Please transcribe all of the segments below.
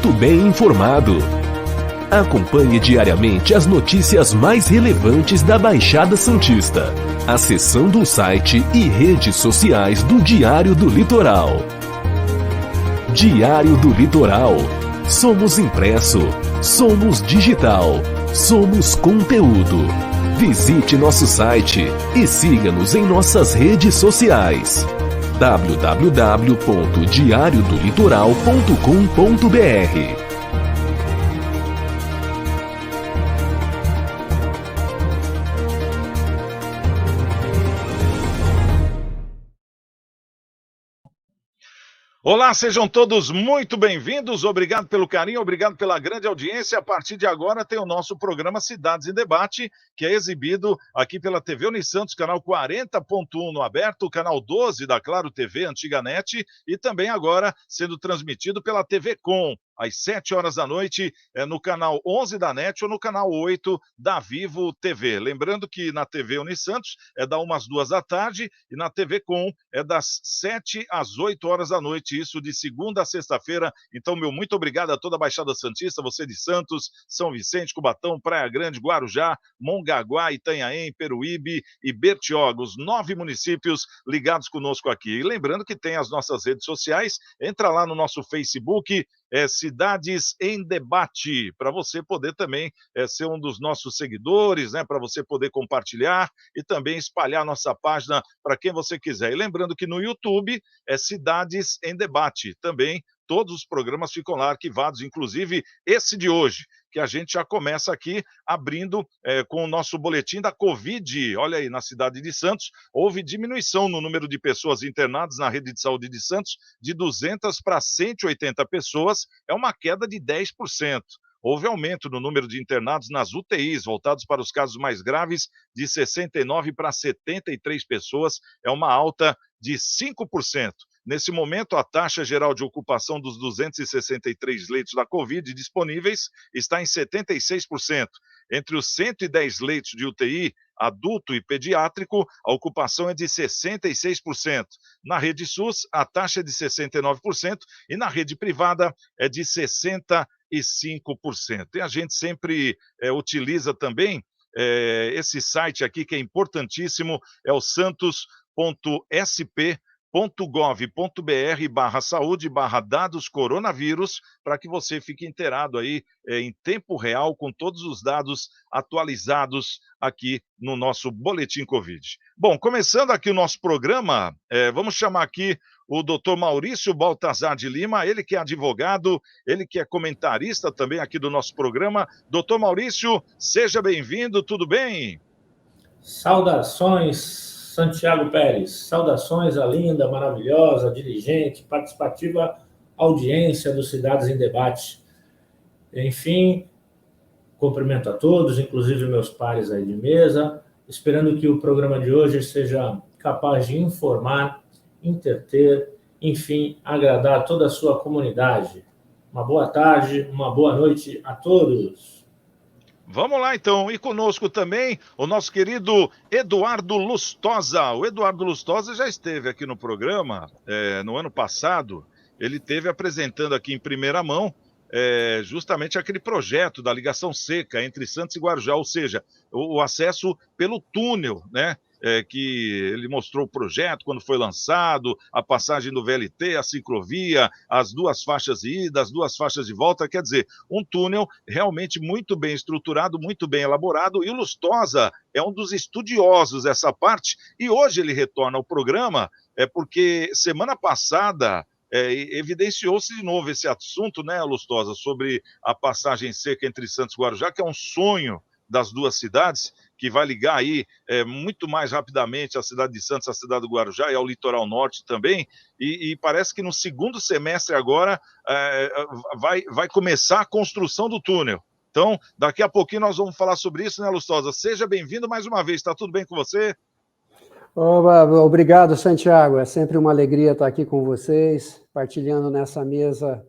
muito bem informado. Acompanhe diariamente as notícias mais relevantes da Baixada Santista, acessando o site e redes sociais do Diário do Litoral. Diário do Litoral. Somos impresso, somos digital, somos conteúdo. Visite nosso site e siga-nos em nossas redes sociais. www.diariodolitoral.com.br. Olá, sejam todos muito bem-vindos, obrigado pelo carinho, obrigado pela grande audiência. A partir de agora tem o nosso programa Cidades em Debate, que é exibido aqui pela TV Unisantos, canal 40.1 no aberto, canal 12 da Claro TV, antiga NET, e também agora sendo transmitido pela TV Com, às 7 horas da noite, no canal 11 da NET ou no canal 8 da Vivo TV. Lembrando que na TV Unisantos é da 1 às 2 da tarde e na TV Com é das 7 às 8 horas da noite, isso de segunda a sexta-feira. Então, meu muito obrigado a toda a Baixada Santista, você de Santos, São Vicente, Cubatão, Praia Grande, Guarujá, Mongaguá, Itanhaém, Peruíbe e Bertioga, os 9 municípios ligados conosco aqui. E lembrando que tem as nossas redes sociais, entra lá no nosso Facebook, Cidades em Debate, para você poder também ser um dos nossos seguidores, né, para você poder compartilhar e também espalhar nossa página para quem você quiser. E lembrando que no YouTube é Cidades em Debate, também todos os programas ficam lá arquivados, inclusive esse de hoje, que a gente já começa aqui abrindo com o nosso boletim da Covid. Olha aí, na cidade de Santos, houve diminuição no número de pessoas internadas na rede de saúde de Santos, de 200 para 180 pessoas, é uma queda de 10%. Houve aumento no número de internados nas UTIs, voltados para os casos mais graves, de 69 para 73 pessoas, é uma alta de 5%. Nesse momento, a taxa geral de ocupação dos 263 leitos da Covid disponíveis está em 76%. Entre os 110 leitos de UTI, adulto e pediátrico, a ocupação é de 66%. Na rede SUS, a taxa é de 69% e na rede privada é de 65%. E a gente sempre utiliza também esse site aqui que é importantíssimo, é o santos.sp.gov.br/saúde/dados coronavírus, para que você fique inteirado aí em tempo real com todos os dados atualizados aqui no nosso Boletim Covid. Bom, começando aqui o nosso programa, vamos chamar aqui o doutor Maurício Baltazar de Lima, ele que é advogado, ele que é comentarista também aqui do nosso programa. Doutor Maurício, seja bem-vindo, tudo bem? Saudações, Santiago Pérez. Saudações à linda, maravilhosa, diligente, participativa audiência do Cidades em Debate. Enfim, cumprimento a todos, inclusive meus pares aí de mesa, esperando que o programa de hoje seja capaz de informar, entreter, enfim, agradar toda a sua comunidade. Uma boa tarde, uma boa noite a todos. Vamos lá, então. E conosco também o nosso querido Eduardo Lustosa. O Eduardo Lustosa já esteve aqui no programa no ano passado. Ele esteve apresentando aqui em primeira mão justamente aquele projeto da ligação seca entre Santos e Guarujá, ou seja, o acesso pelo túnel, né? Que ele mostrou o projeto quando foi lançado, a passagem do VLT, a ciclovia, as 2 faixas de ida, as 2 faixas de volta, quer dizer, um túnel realmente muito bem estruturado, muito bem elaborado, e o Lustosa é um dos estudiosos dessa parte, e hoje ele retorna ao programa, porque semana passada evidenciou-se de novo esse assunto, né, Lustosa, sobre a passagem seca entre Santos e Guarujá, que é um sonho das 2 cidades, que vai ligar aí muito mais rapidamente a cidade de Santos, a cidade do Guarujá e ao litoral norte também, e parece que no segundo semestre agora vai começar a construção do túnel. Então, daqui a pouquinho nós vamos falar sobre isso, né, Lustosa? Seja bem-vindo mais uma vez, está tudo bem com você? Obrigado, Santiago, é sempre uma alegria estar aqui com vocês, partilhando nessa mesa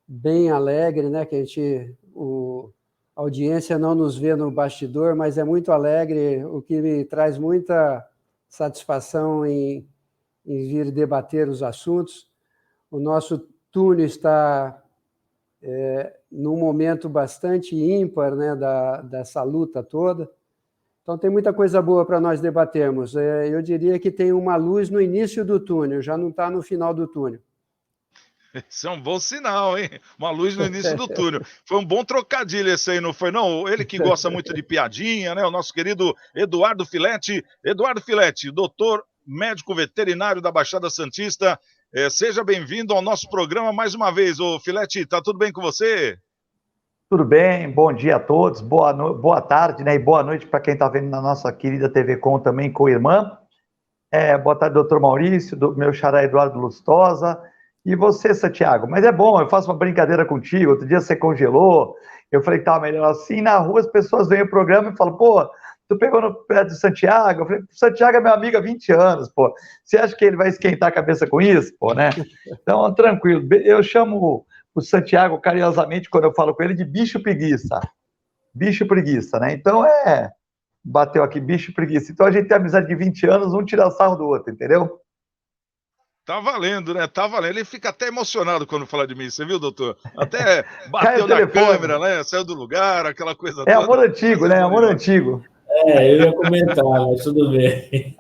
bem alegre, né, que a audiência não nos vê no bastidor, mas é muito alegre, o que me traz muita satisfação em vir debater os assuntos. O nosso túnel está num momento bastante ímpar, né, dessa luta toda. Então, tem muita coisa boa para nós debatermos. Eu diria que tem uma luz no início do túnel, já não está no final do túnel. Isso é um bom sinal, hein? Uma luz no início do túnel. Foi um bom trocadilho esse aí, não foi não? Ele que gosta muito de piadinha, né? O nosso querido Eduardo Filete. Eduardo Filete, doutor médico veterinário da Baixada Santista. Seja bem-vindo ao nosso programa mais uma vez. Ô Filete, tá tudo bem com você? Tudo bem, bom dia a todos, boa tarde, né? E boa noite para quem está vendo na nossa querida TV Com também, com irmã. Boa tarde, doutor Maurício, do meu xará Eduardo Lustosa. E você, Santiago? Mas é bom, eu faço uma brincadeira contigo. Outro dia você congelou, eu falei que estava melhor assim. Na rua as pessoas veem o programa e falam, pô, tu pegou no pé do Santiago? Eu falei, Santiago é meu amigo há 20 anos, pô. Você acha que ele vai esquentar a cabeça com isso, pô, né? Então, tranquilo. Eu chamo o Santiago, carinhosamente, quando eu falo com ele, de bicho preguiça. Bicho preguiça, né? Então, bateu aqui, bicho preguiça. Então, a gente tem amizade de 20 anos, um tira sarro do outro, entendeu? Tá valendo, né? Tá valendo. Ele fica até emocionado quando fala de mim, você viu, doutor? Até bateu na câmera, né? Saiu do lugar, aquela coisa toda. É amor antigo, né? Amor antigo. Eu ia comentar, mas tudo bem.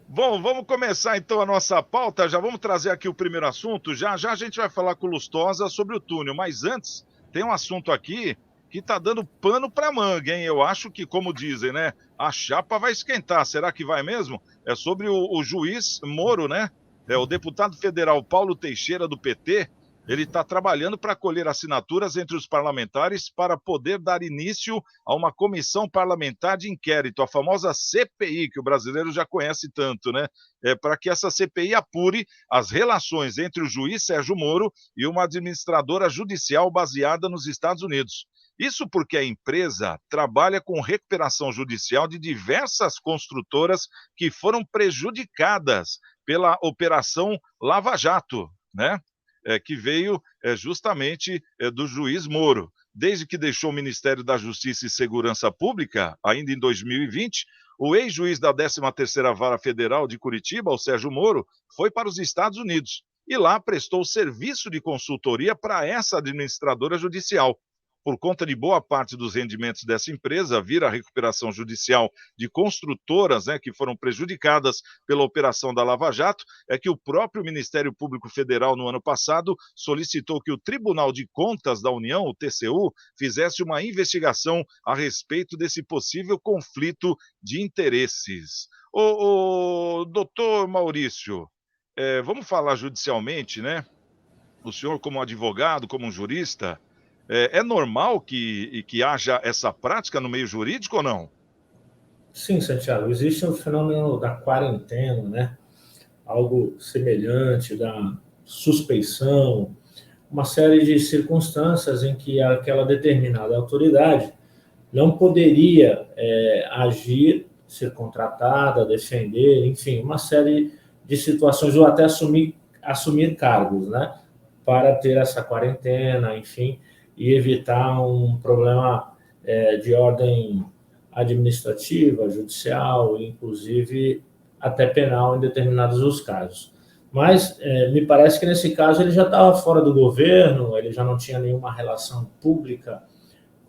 Bom, vamos começar então a nossa pauta, já vamos trazer aqui o primeiro assunto, já a gente vai falar com o Lustosa sobre o túnel, mas antes tem um assunto aqui que tá dando pano para manga, hein? Eu acho que, como dizem, né, a chapa vai esquentar, será que vai mesmo? É sobre o juiz Moro, né? O deputado federal Paulo Teixeira, do PT, ele está trabalhando para colher assinaturas entre os parlamentares para poder dar início a uma comissão parlamentar de inquérito, a famosa CPI, que o brasileiro já conhece tanto, né? Para que essa CPI apure as relações entre o juiz Sérgio Moro e uma administradora judicial baseada nos Estados Unidos. Isso porque a empresa trabalha com recuperação judicial de diversas construtoras que foram prejudicadas pela Operação Lava Jato, né? Que veio justamente do juiz Moro. Desde que deixou o Ministério da Justiça e Segurança Pública, ainda em 2020, o ex-juiz da 13ª Vara Federal de Curitiba, o Sérgio Moro, foi para os Estados Unidos e lá prestou serviço de consultoria para essa administradora judicial. Por conta de boa parte dos rendimentos dessa empresa vir a recuperação judicial de construtoras, né, que foram prejudicadas pela operação da Lava Jato, é que o próprio Ministério Público Federal, no ano passado, solicitou que o Tribunal de Contas da União, o TCU, fizesse uma investigação a respeito desse possível conflito de interesses. Doutor Maurício, vamos falar judicialmente, né? O senhor, como advogado, como um jurista, é normal que haja essa prática no meio jurídico ou não? Sim, Santiago, existe o fenômeno da quarentena, né? Algo semelhante da suspeição, uma série de circunstâncias em que aquela determinada autoridade não poderia agir, ser contratada, defender, enfim, uma série de situações, ou até assumir cargos, né? Para ter essa quarentena, enfim, e evitar um problema de ordem administrativa, judicial, inclusive até penal em determinados dos casos. Mas me parece que nesse caso ele já estava fora do governo, ele já não tinha nenhuma relação pública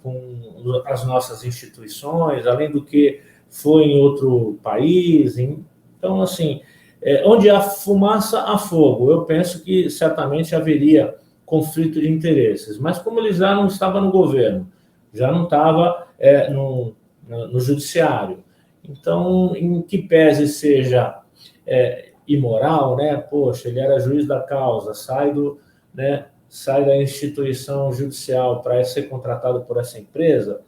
com as nossas instituições, além do que foi em outro país. Então, assim, onde há fumaça, há fogo. Eu penso que certamente haveria conflito de interesses, mas como ele já não estava no governo, já não estava no judiciário, então, em que pese seja imoral, né? Poxa, ele era juiz da causa, sai da instituição judicial para ser contratado por essa empresa,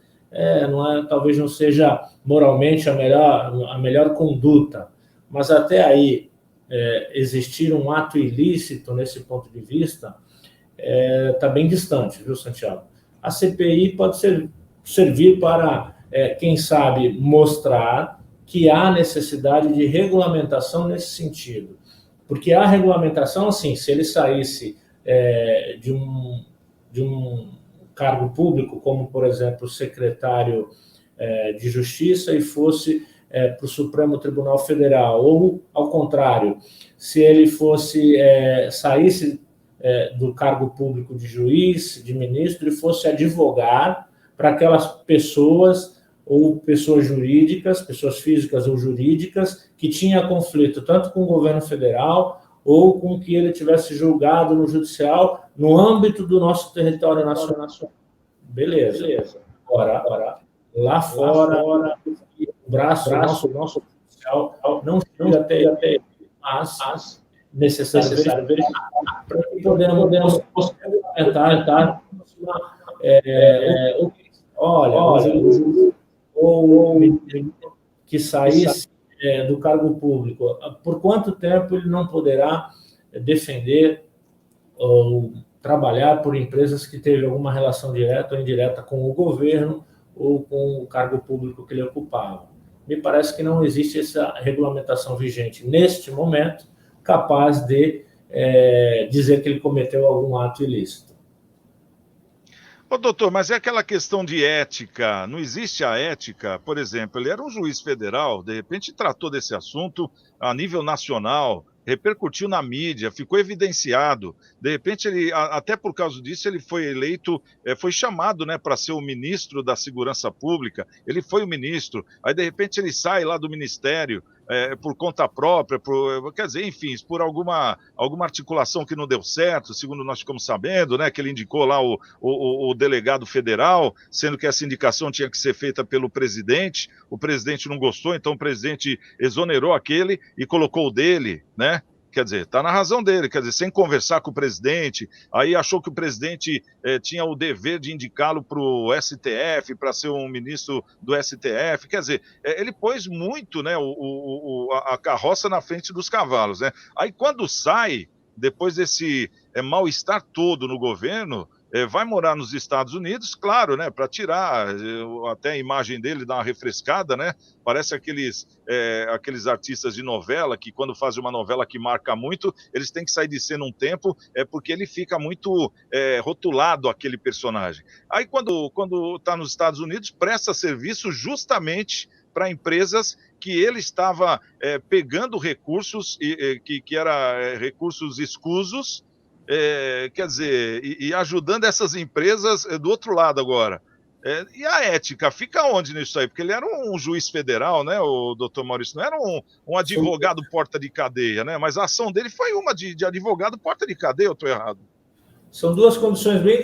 talvez não seja moralmente a melhor conduta, mas até aí existir um ato ilícito nesse ponto de vista está bem distante, viu, Santiago? A CPI pode servir para, quem sabe, mostrar que há necessidade de regulamentação nesse sentido. Porque a regulamentação, assim, se ele saísse de um cargo público, como, por exemplo, secretário de Justiça, e fosse para o Supremo Tribunal Federal, ou, ao contrário, se ele saísse do cargo público de juiz, de ministro, e fosse advogar para aquelas pessoas ou pessoas jurídicas, pessoas físicas ou jurídicas, que tinham conflito tanto com o governo federal ou com que ele tivesse julgado no judicial no âmbito do nosso território nacional. Beleza. Agora, lá fora, o braço nosso judicial não chega até ele, mas necessário verificar para que podemos tentar olha, ou que saísse do cargo público, por quanto tempo ele não poderá defender ou trabalhar por empresas que teve alguma relação direta ou indireta com o governo ou com o cargo público que ele ocupava. Me parece que não existe essa regulamentação vigente neste momento capaz de dizer que ele cometeu algum ato ilícito. Ô, doutor, mas é aquela questão de ética, não existe a ética? Por exemplo, ele era um juiz federal, de repente tratou desse assunto a nível nacional, repercutiu na mídia, ficou evidenciado. De repente, ele, até por causa disso, ele foi eleito, foi chamado, né, para ser o ministro da Segurança Pública. Ele foi o ministro, aí de repente ele sai lá do ministério por conta própria, quer dizer, enfim, por alguma articulação que não deu certo, segundo nós ficamos sabendo, né, que ele indicou lá o delegado federal, sendo que essa indicação tinha que ser feita pelo presidente. O presidente não gostou, então o presidente exonerou aquele e colocou o dele, né? Quer dizer, está na razão dele, quer dizer, sem conversar com o presidente, aí achou que o presidente tinha o dever de indicá-lo para o STF, para ser um ministro do STF, quer dizer, ele pôs muito, né, a carroça na frente dos cavalos, né? Aí quando sai, depois desse mal-estar todo no governo, vai morar nos Estados Unidos, claro, né, para tirar até a imagem dele, dar uma refrescada, né? Parece aqueles artistas de novela que, quando fazem uma novela que marca muito, eles têm que sair de cena um tempo, porque ele fica muito rotulado, aquele personagem. Aí, quando está nos Estados Unidos, presta serviço justamente para empresas que ele estava pegando recursos, que eram recursos escusos, quer dizer, e ajudando essas empresas do outro lado agora. E a ética fica onde nisso aí? Porque ele era um juiz federal, né, o doutor Maurício? Não era um advogado porta de cadeia, né? Mas a ação dele foi uma de advogado porta de cadeia, eu estou errado? São duas condições bem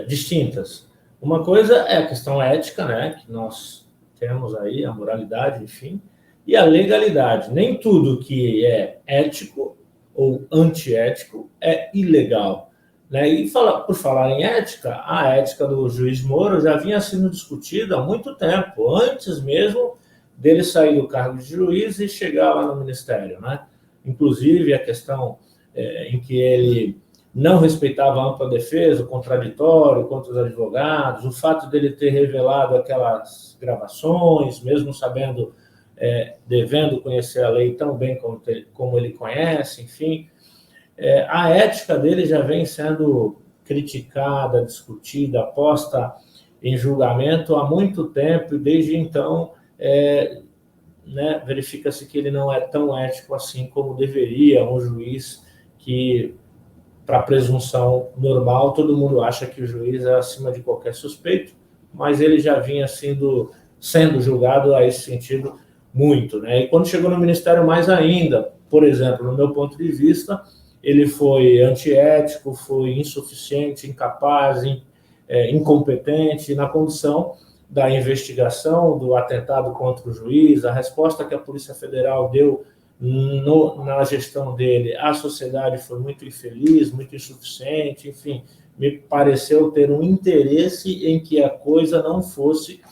distintas. Uma coisa é a questão ética, né, que nós temos aí, a moralidade, enfim, e a legalidade. Nem tudo que é ético ou antiético é ilegal, né? E por falar em ética, a ética do juiz Moro já vinha sendo discutida há muito tempo, antes mesmo dele sair do cargo de juiz e chegar lá no ministério, né? Inclusive a questão em que ele não respeitava a ampla defesa, o contraditório contra os advogados, o fato dele ter revelado aquelas gravações, mesmo sabendo, devendo conhecer a lei tão bem como ele conhece, enfim. A ética dele já vem sendo criticada, discutida, posta em julgamento há muito tempo, e desde então né, verifica-se que ele não é tão ético assim como deveria um juiz que, para presunção normal, todo mundo acha que o juiz é acima de qualquer suspeito, mas ele já vinha sendo julgado a esse sentido muito, né? E quando chegou no ministério, mais ainda. Por exemplo, no meu ponto de vista, ele foi antiético, foi insuficiente, incapaz, incompetente na condução da investigação do atentado contra o juiz. A resposta que a Polícia Federal deu na gestão dele, a sociedade foi muito infeliz, muito insuficiente, enfim, me pareceu ter um interesse em que a coisa não fosse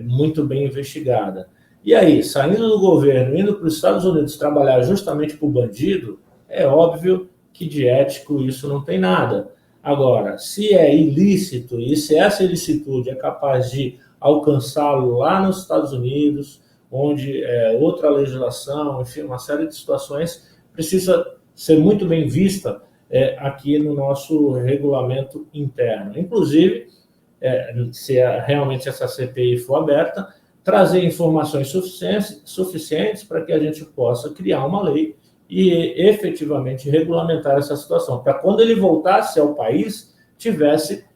muito bem investigada. E aí, saindo do governo, indo para os Estados Unidos trabalhar justamente para o bandido, é óbvio que de ético isso não tem nada. Agora, se é ilícito e se essa ilicitude é capaz de alcançá-lo lá nos Estados Unidos, onde outra legislação, enfim, uma série de situações, precisa ser muito bem vista aqui no nosso regulamento interno. Inclusive, se realmente essa CPI for aberta, trazer informações suficientes para que a gente possa criar uma lei e efetivamente regulamentar essa situação, para quando ele voltasse ao país, tivesse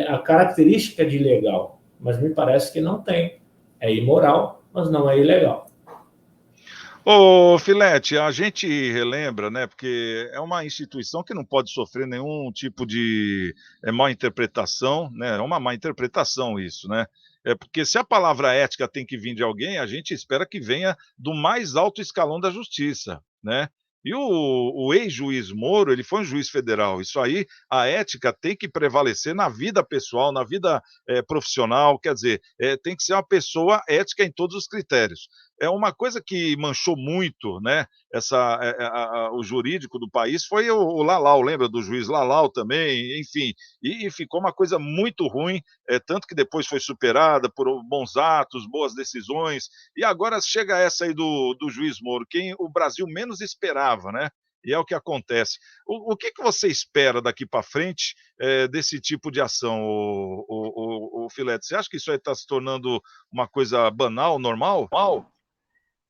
a característica de ilegal. Mas me parece que não tem. É imoral, mas não é ilegal. Ô, Filete, a gente relembra, né, porque é uma instituição que não pode sofrer nenhum tipo de má interpretação, né, é uma má interpretação isso, né, porque se a palavra ética tem que vir de alguém, a gente espera que venha do mais alto escalão da justiça, né, e o ex-juiz Moro, ele foi um juiz federal, isso aí, a ética tem que prevalecer na vida pessoal, na vida profissional, quer dizer, tem que ser uma pessoa ética em todos os critérios. É uma coisa que manchou muito, né, o jurídico do país foi o Lalau, lembra do juiz Lalau também, enfim, e ficou uma coisa muito ruim, tanto que depois foi superada por bons atos, boas decisões, e agora chega essa aí do juiz Moro, quem o Brasil menos esperava, né? E é o que acontece. O que você espera daqui para frente desse tipo de ação, o Filete? Você acha que isso aí está se tornando uma coisa banal, normal?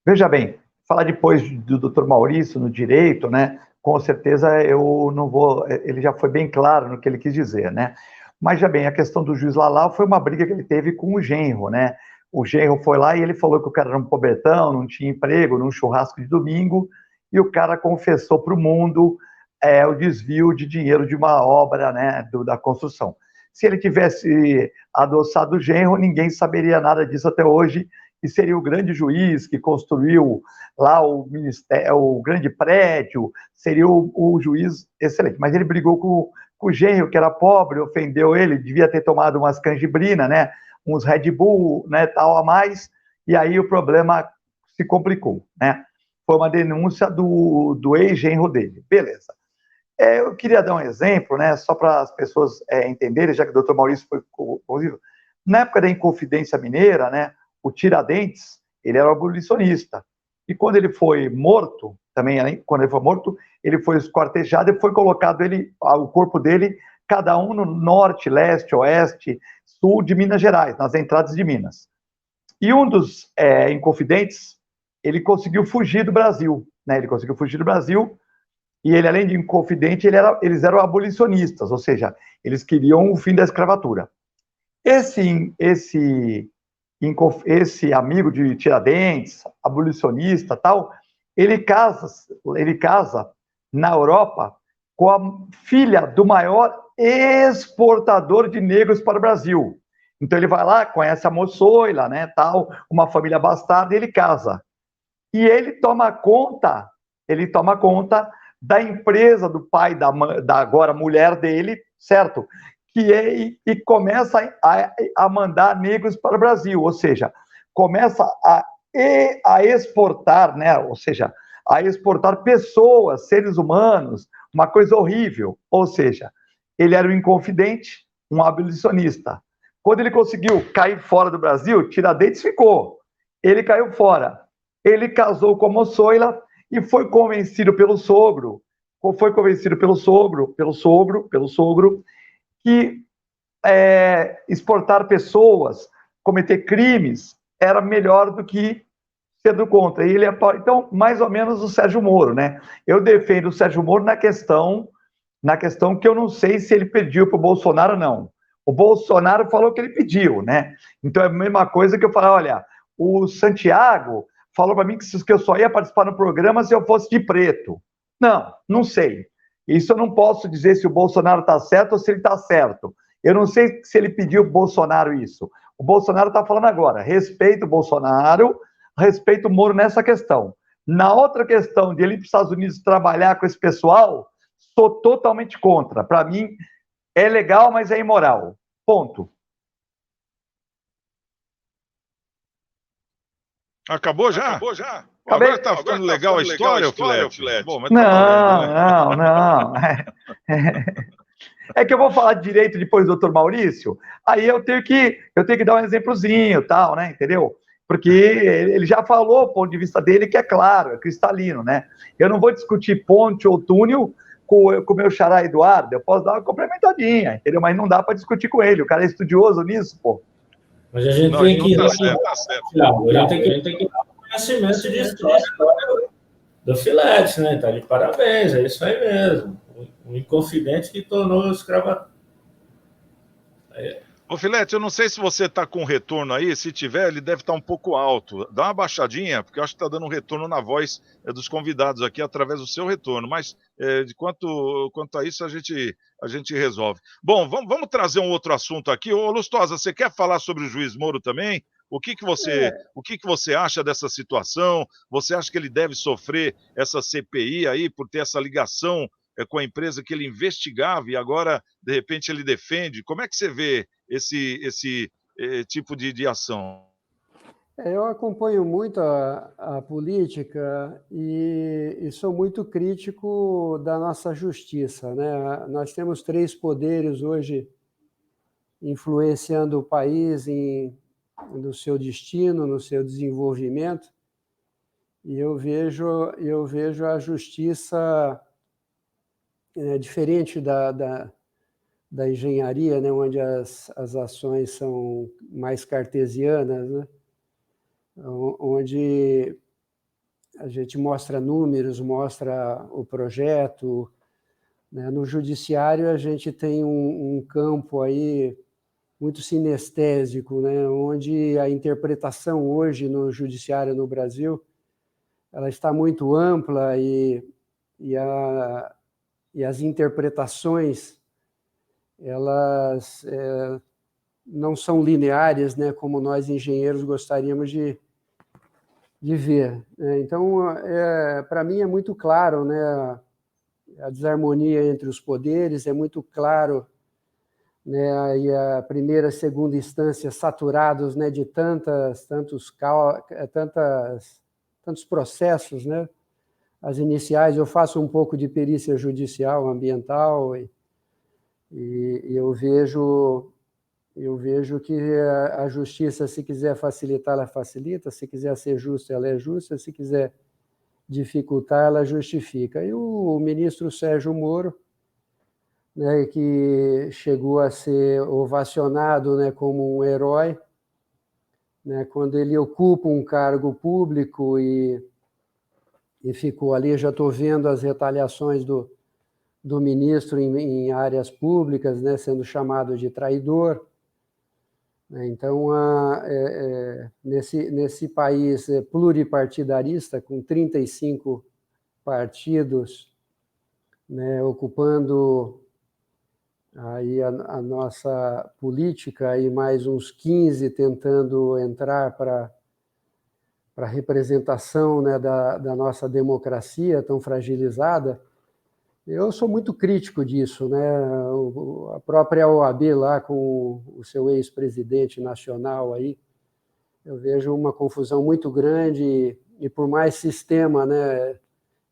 Veja bem, falar depois do Dr. Maurício no direito, né? Com certeza eu não vou. Ele já foi bem claro no que ele quis dizer, né? Mas já bem, a questão do juiz Lalau foi uma briga que ele teve com o genro, né? O genro foi lá e ele falou que o cara era um pobretão, não tinha emprego, num churrasco de domingo, e o cara confessou para o mundo o desvio de dinheiro de uma obra, né? Da construção. Se ele tivesse adoçado o genro, ninguém saberia nada disso até hoje. E seria o grande juiz que construiu lá o ministério, o grande prédio, seria o juiz excelente. Mas ele brigou com o genro, que era pobre, ofendeu ele, devia ter tomado umas canjibrina, né, uns Red Bull, né, tal a mais, e aí o problema se complicou, né? Foi uma denúncia do ex-genro dele. Beleza. Eu queria dar um exemplo, né, só para as pessoas entenderem, já que o Dr. Maurício foi convivo. Na época da Inconfidência Mineira, né, o Tiradentes, ele era abolicionista. E quando ele foi morto, também, quando ele foi morto, ele foi esquartejado e foi colocado o corpo dele, cada um no norte, leste, oeste, sul de Minas Gerais, nas entradas de Minas. E um dos inconfidentes, ele conseguiu fugir do Brasil, né? Ele conseguiu fugir do Brasil, e ele, além de inconfidente, eles eram abolicionistas, ou seja, eles queriam o fim da escravatura. Esse amigo de Tiradentes, abolicionista tal, ele casa na Europa com a filha do maior exportador de negros para o Brasil. Então ele vai lá, conhece a moçoila, né, tal, uma família abastada, e ele casa. E ele toma conta da empresa do pai da agora mulher dele, certo? E começa a mandar negros para o Brasil, ou seja, começa a exportar, né? Ou seja, a exportar pessoas, seres humanos, uma coisa horrível. Ou seja, ele era um inconfidente, um abolicionista. Quando ele conseguiu cair fora do Brasil, Tiradentes ficou. Ele caiu fora. Ele casou com a moçoila e foi convencido pelo sogro, que exportar pessoas, cometer crimes, era melhor do que ser do contra. E então, mais ou menos o Sérgio Moro, né? Eu defendo o Sérgio Moro na questão que eu não sei se ele pediu para o Bolsonaro ou não. O Bolsonaro falou que ele pediu, né? Então é a mesma coisa que eu falar, olha, o Santiago falou para mim que eu só ia participar no programa se eu fosse de preto. Não sei. Isso eu não posso dizer se o Bolsonaro está certo ou se ele está certo. Eu não sei se ele pediu para o Bolsonaro isso. O Bolsonaro está falando agora, respeito o Bolsonaro, respeito o Moro nessa questão. Na outra questão de ele ir para os Estados Unidos trabalhar com esse pessoal, sou totalmente contra. Para mim, é legal, mas é imoral. Ponto. Acabou já? Agora está ficando legal a história, Filete? Bom, mas não. É que eu vou falar de direito depois do Dr. Maurício, aí eu tenho que dar um exemplozinho, tal, né, entendeu? Porque ele já falou o ponto de vista dele, que é claro, é cristalino, né? Eu não vou discutir ponte ou túnel com o meu xará Eduardo, eu posso dar uma complementadinha, entendeu? Mas não dá para discutir com ele, o cara é estudioso nisso, pô. Mas a gente tem que... Tá certo. A gente tem que dar conhecimento de história do Filete, né? Tá de parabéns, é isso aí mesmo. Um inconfidente que tornou o escrava. Ô, Filete, eu não sei se você está com retorno aí, se tiver, ele deve estar um pouco alto. Dá uma baixadinha, porque eu acho que está dando um retorno na voz dos convidados aqui através do seu retorno, mas de quanto a isso a gente resolve. Bom, vamos trazer um outro assunto aqui. Ô, Lustosa, você quer falar sobre o juiz Moro também? O que você acha dessa situação? Você acha que ele deve sofrer essa CPI aí por ter essa ligação com a empresa que ele investigava e agora, de repente, ele defende? Como é que você vê esse tipo de ação? Eu acompanho muito a política e sou muito crítico da nossa justiça, né? Nós temos 3 poderes hoje influenciando o país no seu destino, no seu desenvolvimento, e eu vejo a justiça diferente da engenharia, né, onde as ações são mais cartesianas, né, onde a gente mostra números, mostra o projeto, né. No judiciário a gente tem um campo aí muito sinestésico, né, onde a interpretação hoje no judiciário no Brasil ela está muito ampla e as interpretações elas não são lineares, né, como nós engenheiros gostaríamos de ver. Então, para mim é muito claro, né, a desarmonia entre os poderes, é muito claro, né, e a primeira e segunda instância saturados, né, de tantos processos, né? As iniciais, eu faço um pouco de perícia judicial, ambiental, e eu vejo que a justiça, se quiser facilitar, ela facilita, se quiser ser justa, ela é justa, se quiser dificultar, ela justifica. E o ministro Sérgio Moro, né, que chegou a ser ovacionado, né, como um herói, né, quando ele ocupa um cargo público e ficou ali. Já estou vendo as retaliações do ministro em áreas públicas, né, sendo chamado de traidor. Então, nesse país pluripartidarista, com 35 partidos, né, ocupando aí a nossa política, e mais uns 15 tentando entrar para a representação, né, da nossa democracia tão fragilizada, eu sou muito crítico disso, né? A própria OAB lá com o seu ex-presidente nacional aí, eu vejo uma confusão muito grande e por mais sistema, né?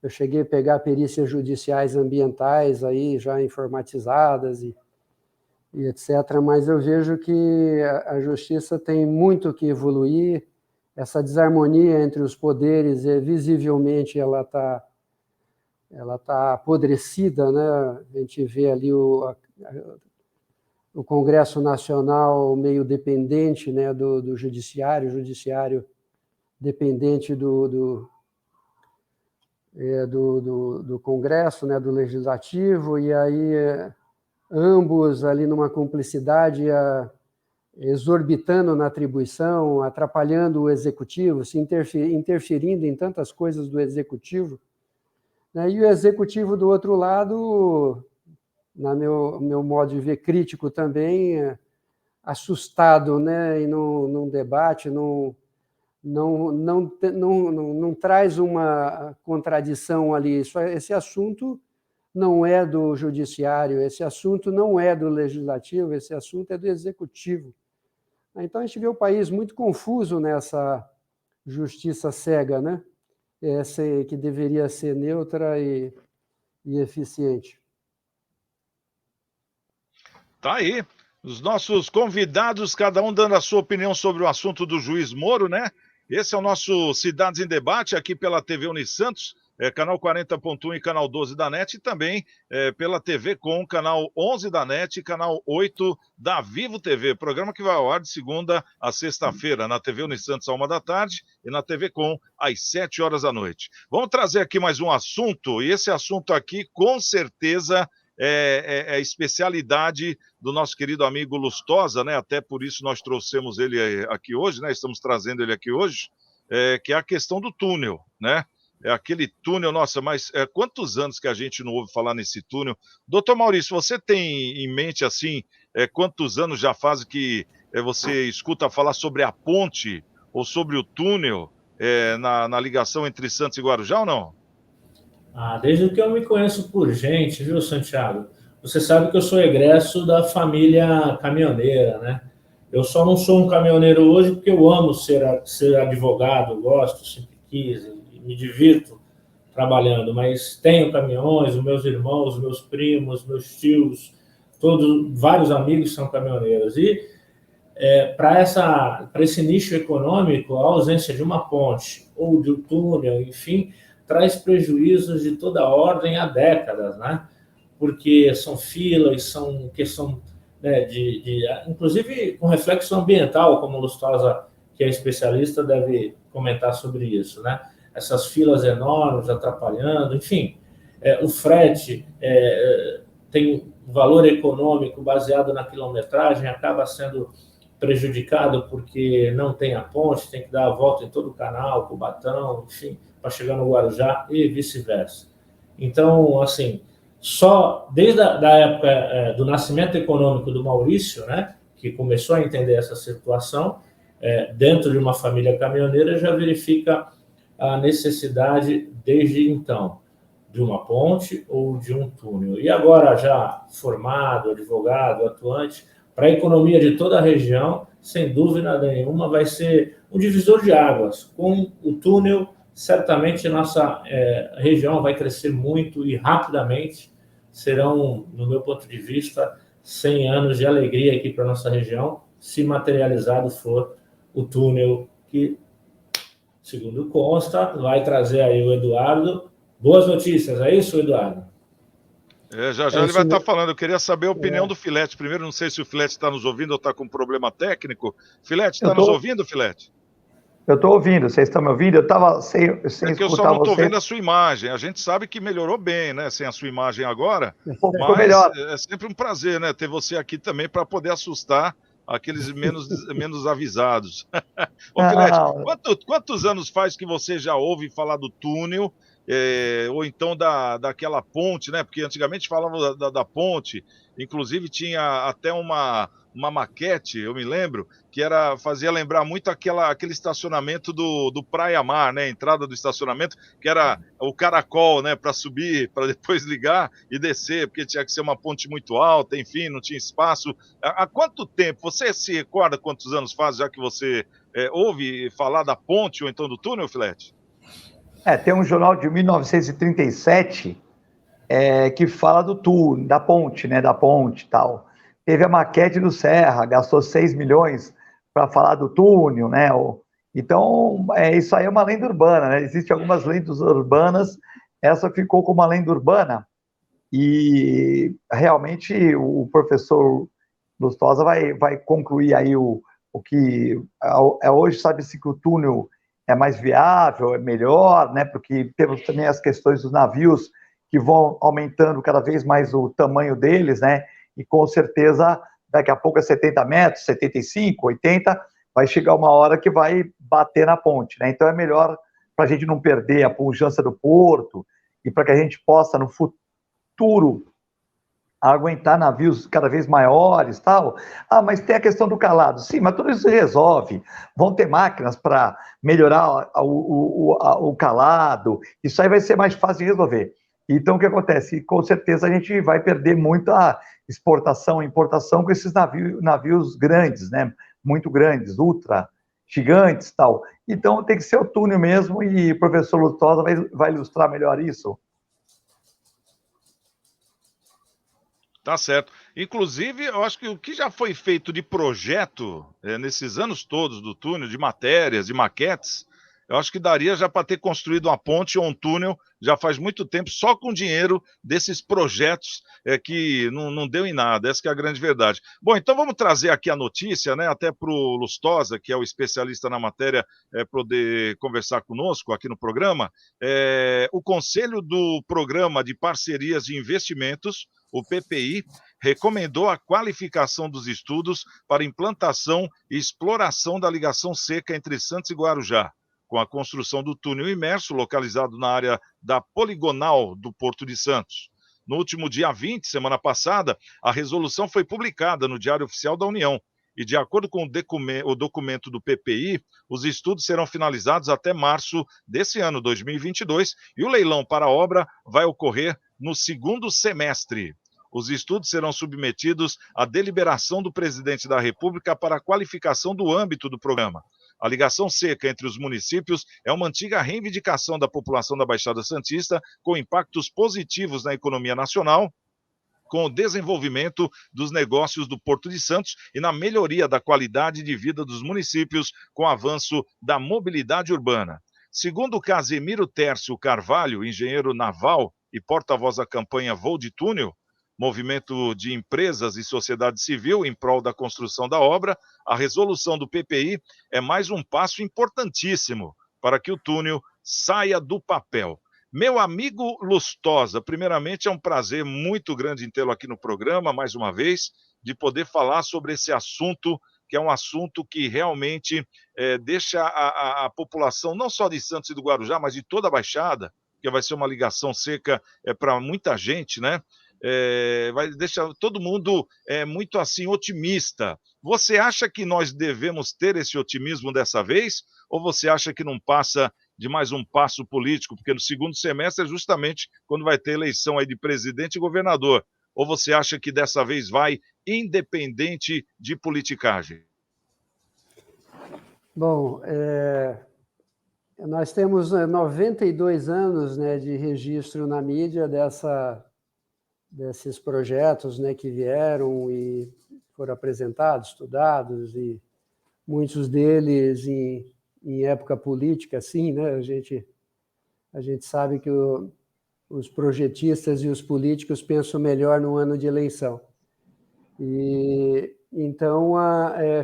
Eu cheguei a pegar perícias judiciais ambientais aí já informatizadas e etc., mas eu vejo que a justiça tem muito que evoluir. Essa desarmonia entre os poderes, visivelmente, ela está apodrecida, né? A gente vê ali o Congresso Nacional meio dependente, né, do Judiciário, o Judiciário dependente do Congresso, né, do Legislativo, e aí ambos ali numa cumplicidade exorbitando na atribuição, atrapalhando o Executivo, se interferindo em tantas coisas do Executivo, né? E o Executivo, do outro lado, no meu modo de ver crítico também, assustado, né? E num debate, não traz uma contradição ali. Esse assunto não é do Judiciário, esse assunto não é do Legislativo, esse assunto é do Executivo. Então, a gente vê o país muito confuso nessa justiça cega, né? Essa que deveria ser neutra e eficiente. Tá aí. Os nossos convidados, cada um dando a sua opinião sobre o assunto do juiz Moro, né? Esse é o nosso Cidades em Debate, aqui pela TV Unisantos. canal 40.1 e canal 12 da NET, e também pela TV Com, canal 11 da NET e canal 8 da Vivo TV. Programa que vai ao ar de segunda a sexta-feira, na TV Unisantos, à 1h da tarde, e na TV Com, às 7h da noite. Vamos trazer aqui mais um assunto, e esse assunto aqui, com certeza, é especialidade do nosso querido amigo Lustosa, né? Até por isso nós trouxemos ele aqui hoje, né? Estamos trazendo ele aqui hoje, que é a questão do túnel, né? É aquele túnel, nossa, mas quantos anos que a gente não ouve falar nesse túnel? Doutor Maurício, você tem em mente, assim, quantos anos já faz que você escuta falar sobre a ponte ou sobre o túnel na ligação entre Santos e Guarujá ou não? Desde que eu me conheço por gente, viu, Santiago? Você sabe que eu sou egresso da família caminhoneira, né? Eu só não sou um caminhoneiro hoje porque eu amo ser advogado, gosto, sempre quis, me divirto trabalhando, mas tenho caminhões, os meus irmãos, os meus primos, meus tios, vários amigos são caminhoneiros. E para esse nicho econômico, a ausência de uma ponte ou de um túnel, enfim, traz prejuízos de toda ordem há décadas, né? Porque são filas, são questão, né, inclusive com reflexo ambiental, como o Lustosa, que é especialista, deve comentar sobre isso, né? Essas filas enormes atrapalhando, enfim, o frete tem valor econômico baseado na quilometragem, acaba sendo prejudicado porque não tem a ponte, tem que dar a volta em todo o canal, Cubatão, enfim, para chegar no Guarujá e vice-versa. Então, assim, só desde a época do nascimento econômico do Maurício, né, que começou a entender essa situação, dentro de uma família caminhoneira, já verifica a necessidade, desde então, de uma ponte ou de um túnel. E agora, já formado, advogado, atuante, para a economia de toda a região, sem dúvida nenhuma, vai ser um divisor de águas. Com o túnel, certamente nossa região vai crescer muito e rapidamente. Serão, no meu ponto de vista, 100 anos de alegria aqui para a nossa região, se materializado for o túnel que, segundo consta, vai trazer aí o Eduardo. Boas notícias, é isso, Eduardo? Já ele vai estar falando. Eu queria saber a opinião do Filete. Primeiro, não sei se o Filete está nos ouvindo ou está com problema técnico. Filete, está nos ouvindo, Filete? Eu estou ouvindo, vocês estão me ouvindo? Eu estava sem que eu só não estou vendo a sua imagem. A gente sabe que melhorou bem, né, sem a sua imagem agora, mas melhor. É sempre um prazer, né, ter você aqui também para poder assustar aqueles menos avisados. Ô, Filete, quantos anos faz que você já ouve falar do túnel, ou então daquela ponte, né? Porque antigamente falava da ponte, inclusive tinha até uma maquete, eu me lembro, que fazia lembrar muito aquele estacionamento do Praia Mar, né? A entrada do estacionamento, que era o caracol, né? Para subir, para depois ligar e descer, porque tinha que ser uma ponte muito alta, enfim, não tinha espaço. Há quanto tempo? Você se recorda quantos anos faz já que você ouve falar da ponte ou então do túnel, Filete? Tem um jornal de 1937 que fala do túnel, da ponte, né? Da ponte e tal. Teve a maquete do Serra, gastou 6 milhões para falar do túnel, né? Então, isso aí é uma lenda urbana, né? Existem algumas lendas urbanas, essa ficou como uma lenda urbana, e realmente o professor Lustosa vai concluir aí o que hoje sabe-se que o túnel é mais viável, é melhor, né? Porque temos também as questões dos navios que vão aumentando cada vez mais o tamanho deles, né? E com certeza daqui a pouco é 70 metros, 75, 80, vai chegar uma hora que vai bater na ponte, né? Então é melhor para a gente não perder a pujança do porto e para que a gente possa no futuro aguentar navios cada vez maiores, tal. Mas tem a questão do calado. Sim, mas tudo isso se resolve. Vão ter máquinas para melhorar o calado. Isso aí vai ser mais fácil de resolver. Então, o que acontece? Com certeza a gente vai perder muita exportação e importação com esses navios grandes, né? Muito grandes, ultra gigantes, tal. Então, tem que ser o túnel mesmo, e o professor Lustosa vai ilustrar melhor isso. Tá certo. Inclusive, eu acho que o que já foi feito de projeto nesses anos todos do túnel, de matérias, de maquetes, Eu acho que daria já para ter construído uma ponte ou um túnel já faz muito tempo, só com dinheiro desses projetos que não deu em nada, essa que é a grande verdade. Bom, então vamos trazer aqui a notícia, né, até para o Lustosa, que é o especialista na matéria, poder conversar conosco aqui no programa. O Conselho do Programa de Parcerias de Investimentos, o PPI, recomendou a qualificação dos estudos para implantação e exploração da ligação seca entre Santos e Guarujá, com a construção do túnel imerso localizado na área da Poligonal do Porto de Santos. No último dia 20, semana passada, a resolução foi publicada no Diário Oficial da União e, de acordo com o documento do PPI, os estudos serão finalizados até março desse ano, 2022, e o leilão para a obra vai ocorrer no segundo semestre. Os estudos serão submetidos à deliberação do presidente da República para a qualificação do âmbito do programa. A ligação seca entre os municípios é uma antiga reivindicação da população da Baixada Santista, com impactos positivos na economia nacional, com o desenvolvimento dos negócios do Porto de Santos e na melhoria da qualidade de vida dos municípios, com o avanço da mobilidade urbana. Segundo Casemiro Tércio Carvalho, engenheiro naval e porta-voz da campanha Voo de Túnel, movimento de empresas e sociedade civil em prol da construção da obra, a resolução do PPI é mais um passo importantíssimo para que o túnel saia do papel. Meu amigo Lustosa, primeiramente é um prazer muito grande em tê-lo aqui no programa, mais uma vez, de poder falar sobre esse assunto, que é um assunto que realmente deixa a população, não só de Santos e do Guarujá, mas de toda a Baixada, que vai ser uma ligação seca para muita gente, né? Vai deixar todo mundo muito assim otimista. Você acha que nós devemos ter esse otimismo dessa vez? Ou você acha que não passa de mais um passo político? Porque no segundo semestre é justamente quando vai ter eleição aí de presidente e governador. Ou você acha que dessa vez vai independente de politicagem? Bom, nós temos 92 anos, né, de registro na mídia desses projetos, né, que vieram e foram apresentados, estudados, e muitos deles em época política, sim, né? A gente sabe que os projetistas e os políticos pensam melhor no ano de eleição. E então,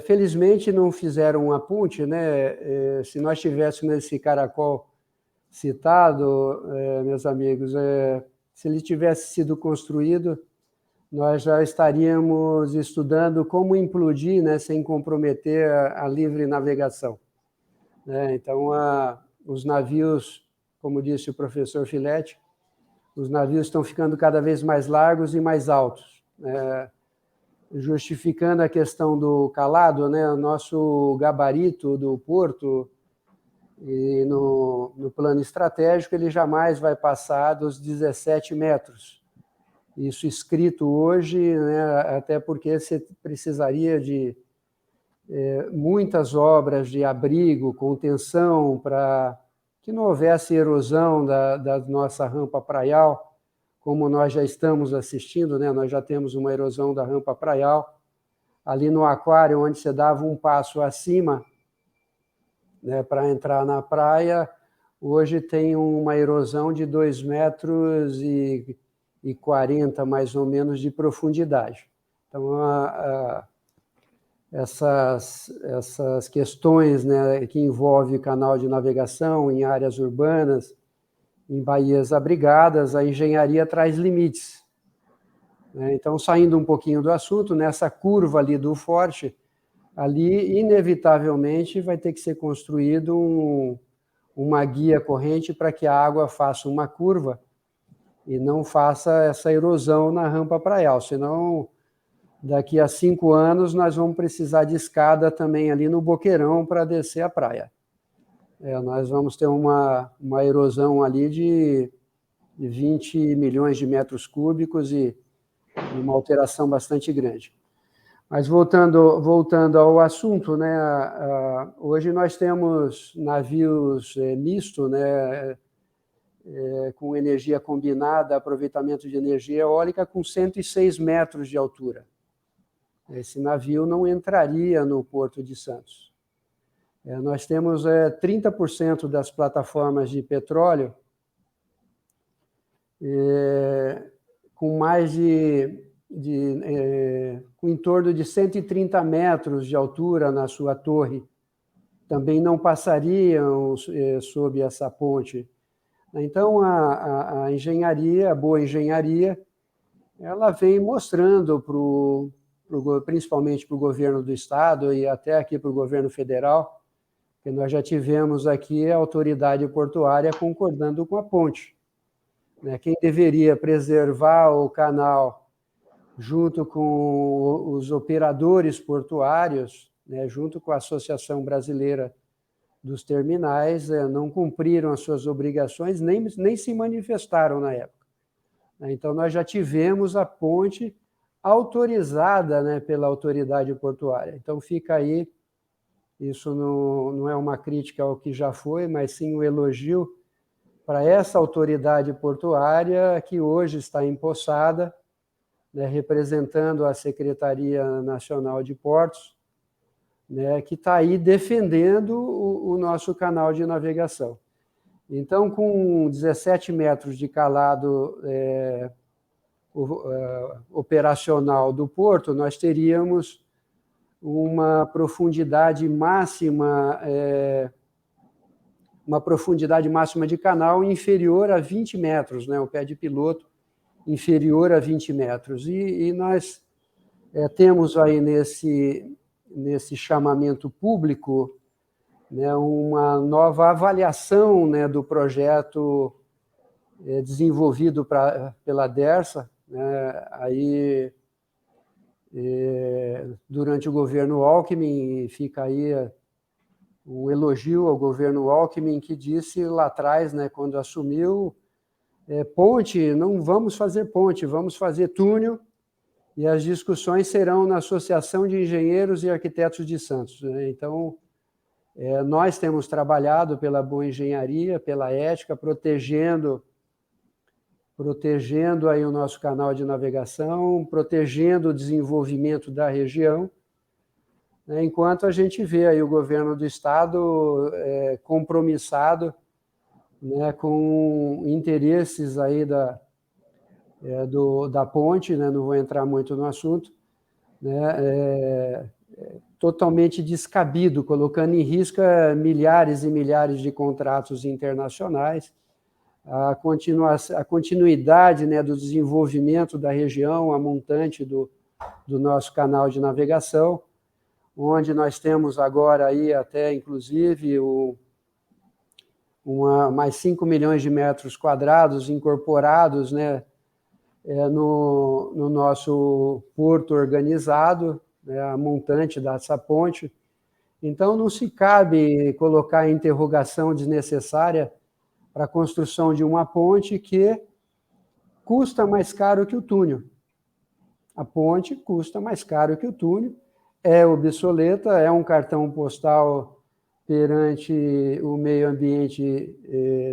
felizmente, não fizeram um apunte, né? Se nós tivéssemos esse caracol citado, meus amigos, se ele tivesse sido construído, nós já estaríamos estudando como implodir, né, sem comprometer a livre navegação. Então, os navios, como disse o professor Filete, os navios estão ficando cada vez mais largos e mais altos. Justificando a questão do calado, né, o nosso gabarito do porto, e no plano estratégico, ele jamais vai passar dos 17 metros. Isso escrito hoje, né, até porque você precisaria de muitas obras de abrigo, contenção, para que não houvesse erosão da nossa rampa praial, como nós já estamos assistindo, né? Nós já temos uma erosão da rampa praial. Ali no aquário, onde você dava um passo acima, né, para entrar na praia, hoje tem uma erosão de 2,40 metros, mais ou menos, de profundidade. Então, essas questões, né, que envolvem canal de navegação em áreas urbanas, em baías abrigadas, a engenharia traz limites. Então, saindo um pouquinho do assunto, nessa curva ali do forte, ali, inevitavelmente, vai ter que ser construído uma guia corrente para que a água faça uma curva e não faça essa erosão na rampa praial, senão, daqui a 5 anos, nós vamos precisar de escada também ali no Boqueirão para descer a praia. Nós vamos ter uma erosão ali de 20 milhões de metros cúbicos e uma alteração bastante grande. Mas voltando ao assunto, né, hoje nós temos navios misto, né, com energia combinada, aproveitamento de energia eólica, com 106 metros de altura. Esse navio não entraria no Porto de Santos. Nós temos 30% das plataformas de petróleo com mais com em torno de 130 metros de altura na sua torre, também não passariam sob essa ponte. Então, a engenharia, a boa engenharia, ela vem mostrando, principalmente para o governo do Estado e até aqui para o governo federal, que nós já tivemos aqui a autoridade portuária concordando com a ponte. Quem deveria preservar o canal junto com os operadores portuários, junto com a Associação Brasileira dos Terminais, não cumpriram as suas obrigações, nem se manifestaram na época. Então, nós já tivemos a ponte autorizada pela autoridade portuária. Então, fica aí, isso não é uma crítica ao que já foi, mas sim um elogio para essa autoridade portuária que hoje está empossada, representando a Secretaria Nacional de Portos, que está aí defendendo o nosso canal de navegação. Então, com 17 metros de calado operacional do porto, nós teríamos uma profundidade máxima de canal inferior a 20 metros, o pé de piloto inferior a 20 metros. E nós temos aí nesse chamamento público uma nova avaliação do projeto desenvolvido pela Dersa, aí durante o governo Alckmin, fica aí um elogio ao governo Alckmin, que disse lá atrás, quando assumiu, ponte, não vamos fazer ponte, vamos fazer túnel, e as discussões serão na Associação de Engenheiros e Arquitetos de Santos. Então, nós temos trabalhado pela boa engenharia, pela ética, protegendo aí o nosso canal de navegação, protegendo o desenvolvimento da região, enquanto a gente vê aí o governo do Estado compromissado com interesses aí da ponte, não vou entrar muito no assunto, totalmente descabido, colocando em risco milhares e milhares de contratos internacionais, a continuidade do desenvolvimento da região, a montante do nosso canal de navegação, onde nós temos agora aí até, inclusive, mais 5 milhões de metros quadrados incorporados no nosso porto organizado, a montante dessa ponte. Então, não se cabe colocar interrogação desnecessária para a construção de uma ponte que custa mais caro que o túnel. A ponte custa mais caro que o túnel, é obsoleta, é um cartão postal perante o meio ambiente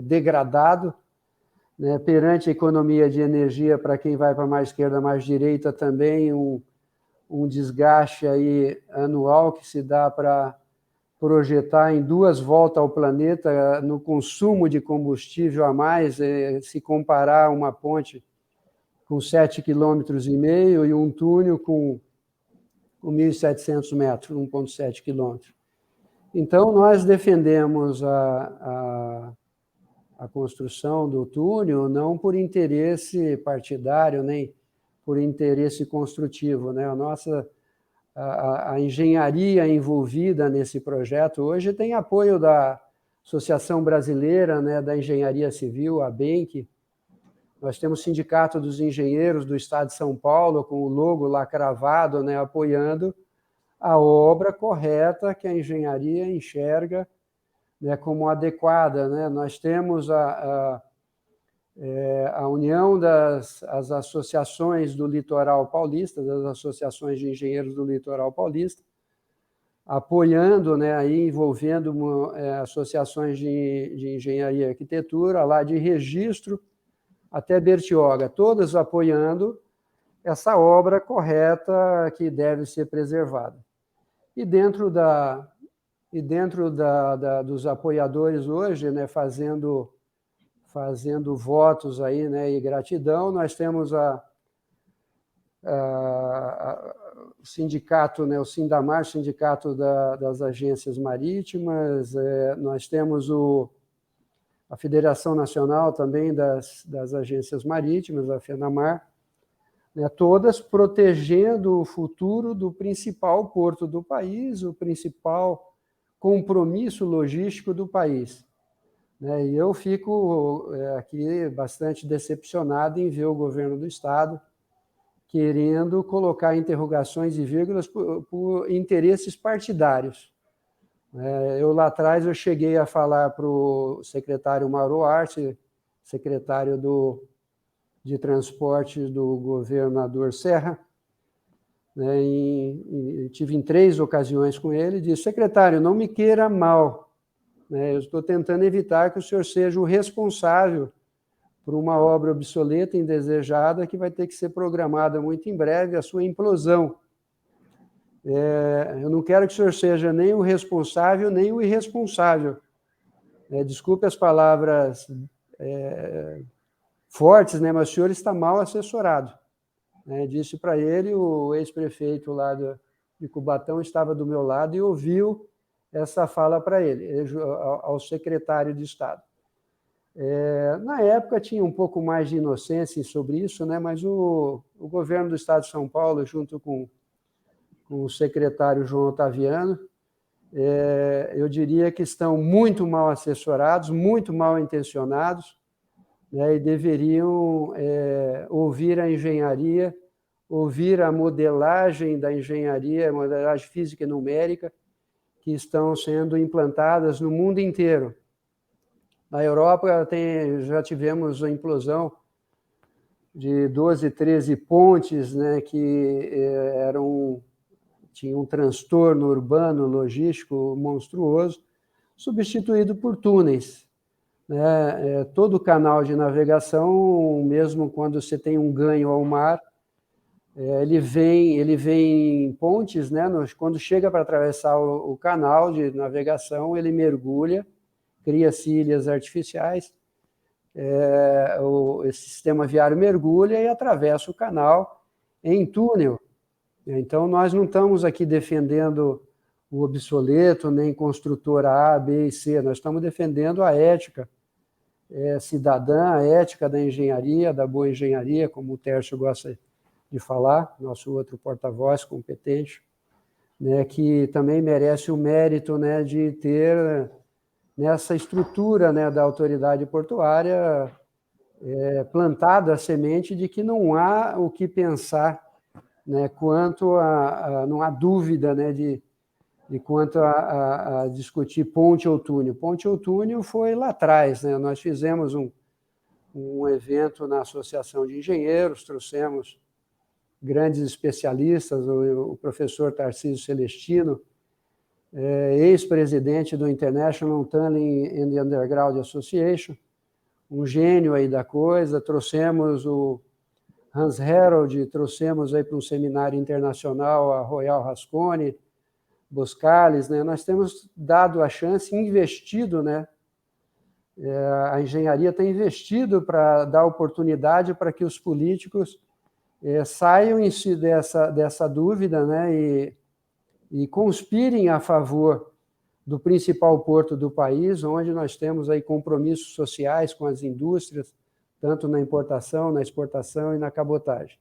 degradado, perante a economia de energia, para quem vai para mais esquerda, mais direita, também um desgaste aí anual que se dá para projetar em 2 voltas ao planeta no consumo de combustível a mais, se comparar uma ponte com 7,5 km e um túnel com 1.700 metros, 1,7 km. Então, nós defendemos a construção do túnel não por interesse partidário, nem por interesse construtivo. A engenharia envolvida nesse projeto hoje tem apoio da Associação Brasileira da Engenharia Civil, a ABENC. Nós temos o Sindicato dos Engenheiros do Estado de São Paulo, com o logo lá cravado, apoiando a obra correta que a engenharia enxerga como adequada. Nós temos a união das associações do litoral paulista, das associações de engenheiros do litoral paulista, apoiando, aí envolvendo associações de engenharia e arquitetura, lá de Registro até Bertioga, todas apoiando essa obra correta que deve ser preservada. E dentro e dentro dos apoiadores hoje, né, fazendo votos aí, né, e gratidão, nós temos o sindicato, né, o Sindamar, Sindicato das Agências Marítimas, nós temos a Federação Nacional também das Agências Marítimas, a FENAMAR, né, todas protegendo o futuro do principal porto do país, o principal compromisso logístico do país. Né, e eu fico aqui bastante decepcionado em ver o governo do Estado querendo colocar interrogações e vírgulas por interesses partidários. Eu lá atrás eu cheguei a falar para o secretário Mauro Arte, secretário de Transporte do governador Serra, né, tive em 3 ocasiões com ele, disse: secretário, não me queira mal, né, eu estou tentando evitar que o senhor seja o responsável por uma obra obsoleta, indesejada, que vai ter que ser programada muito em breve, a sua implosão. Eu não quero que o senhor seja nem o responsável, nem o irresponsável. Desculpe as palavras fortes, né, mas o senhor está mal assessorado. Disse para ele, o ex-prefeito lá de Cubatão estava do meu lado e ouviu essa fala para ele, ao secretário de Estado. Na época tinha um pouco mais de inocência sobre isso, né, mas o governo do Estado de São Paulo, junto com o secretário João Otaviano, eu diria que estão muito mal assessorados, muito mal intencionados, né, e deveriam ouvir a engenharia, ouvir a modelagem da engenharia, modelagem física e numérica, que estão sendo implantadas no mundo inteiro. Na Europa já tivemos a implosão de 12, 13 pontes, né, que tinham um transtorno urbano, logístico monstruoso, substituído por túneis. Né? Todo canal de navegação, mesmo quando você tem um ganho ao mar, ele vem em pontes, né? Quando chega para atravessar o canal de navegação, ele mergulha, cria-se ilhas artificiais, esse sistema viário mergulha e atravessa o canal em túnel. Então, nós não estamos aqui defendendo o obsoleto, nem construtora A, B e C, nós estamos defendendo a ética cidadã, a ética da engenharia, da boa engenharia, como o Tércio gosta de falar, nosso outro porta-voz competente, né, que também merece o mérito, né, de ter nessa estrutura, né, da autoridade portuária plantada a semente de que não há o que pensar, né, não há dúvida, né, de quanto a discutir ponte ou túnel. Ponte ou túnel foi lá atrás, né? Nós fizemos um evento na Associação de Engenheiros, trouxemos grandes especialistas, o professor Tarcísio Celestino, ex-presidente do International Tunneling and Underground Association, um gênio aí da coisa, trouxemos o Hans Herold, trouxemos aí para um seminário internacional a Royal Haskone, Boscales, né? Nós temos dado a chance, investido, né? A engenharia tem investido para dar oportunidade para que os políticos saiam em si dessa dúvida, né? E conspirem a favor do principal porto do país, onde nós temos aí compromissos sociais com as indústrias, tanto na importação, na exportação e na cabotagem.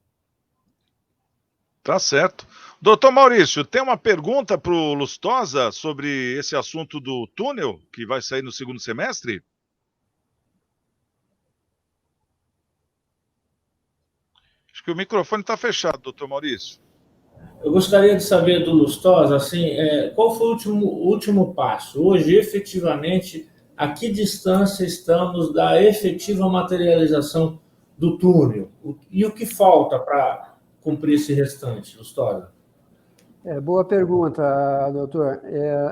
Tá certo. Doutor Maurício, tem uma pergunta para o Lustosa sobre esse assunto do túnel, que vai sair no segundo semestre? Acho que o microfone está fechado, doutor Maurício. Eu gostaria de saber do Lustosa, assim, qual foi o último passo? Hoje, efetivamente, a que distância estamos da efetiva materialização do túnel? E o que falta para cumprir esse restante, Lustosa? Boa pergunta, doutor.